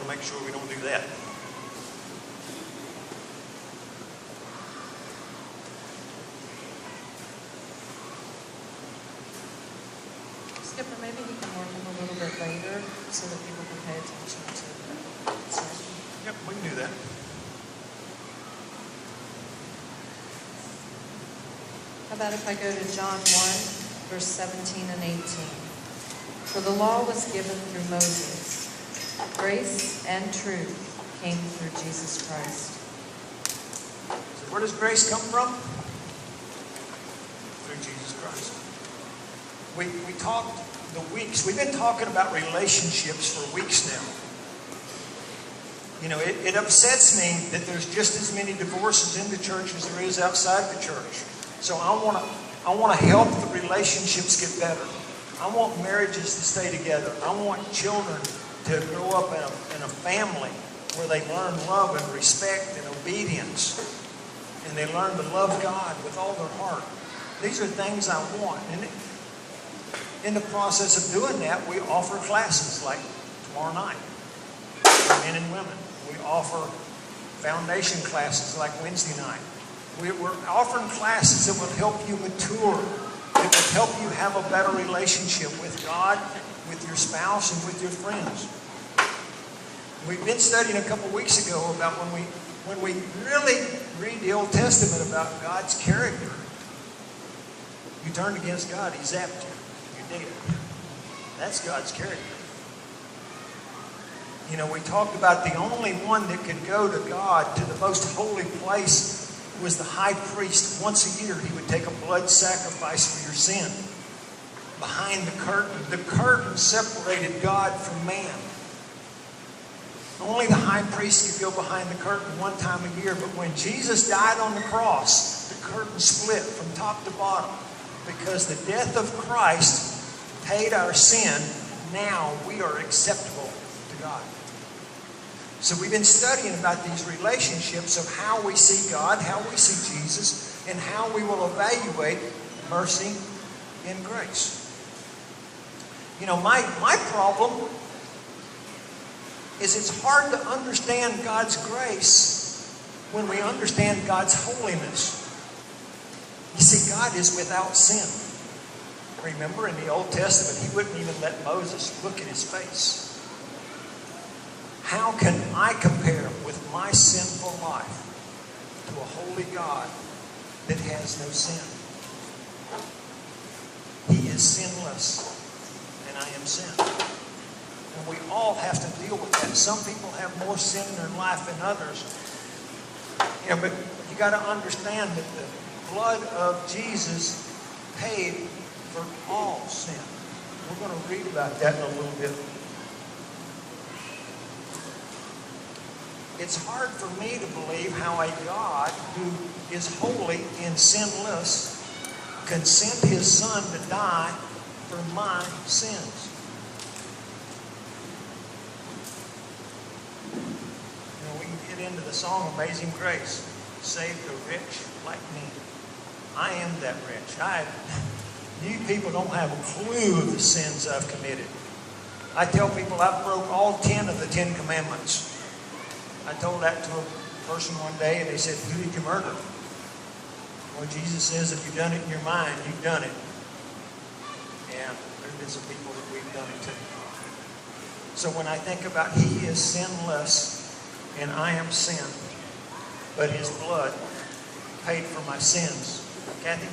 to make sure we don't do that. Skipper, maybe we can work them a little bit later so that people can pay attention to the sermon. Yep, we can do that. How about if I go to John 1, verse 17 and 18? For the law was given through Moses. Grace and truth came through Jesus Christ. So where does grace come from? Through Jesus Christ. We talked we've been talking about relationships for weeks now. You know, it upsets me that there's just as many divorces in the church as there is outside the church. So I want to help the relationships get better. I want marriages to stay together. I want children to grow up in a family where they learn love and respect and obedience. And they learn to love God with all their heart. These are things I want. And in the process of doing that, we offer classes like tomorrow night for men and women. We offer foundation classes like Wednesday night. We're offering classes that will help you mature, that will help you have a better relationship with God, with your spouse, and with your friends. We've been studying a couple weeks ago about when we really read the Old Testament about God's character. You turned against God, He zapped you. You're dead. That's God's character. You know, we talked about the only one that could go to God, to the most holy place, was the high priest. Once a year, he would take a blood sacrifice for your sin. Behind the curtain separated God from man. Only the high priest could go behind the curtain one time a year. But when Jesus died on the cross, the curtain split from top to bottom. Because the death of Christ paid our sin, now we are acceptable to God. So we've been studying about these relationships of how we see God, how we see Jesus, and how we will evaluate mercy and grace. You know, my problem is it's hard to understand God's grace when we understand God's holiness. You see, God is without sin. Remember, in the Old Testament, He wouldn't even let Moses look at His face. How can I compare with my sinful life to a holy God that has no sin? He is sinless, and I am sin. And we all have to deal with that. Some people have more sin in their life than others. You know, but you got to understand that the blood of Jesus paid for all sin. We're going to read about that in a little bit. It's hard for me to believe how a God who is holy and sinless can send His Son to die for my sins. You know, we can get into the song Amazing Grace. Save the rich like me. I am that rich. You people don't have a clue of the sins I've committed. I tell people I broke all 10 of the 10 commandments. I told that to a person one day, and they said, "Who did you murder?" Well, Jesus says if you've done it in your mind, you've done it. And there have been some people that we've done it to. So when I think about He is sinless and I am sin, but His blood paid for my sins. Kathy?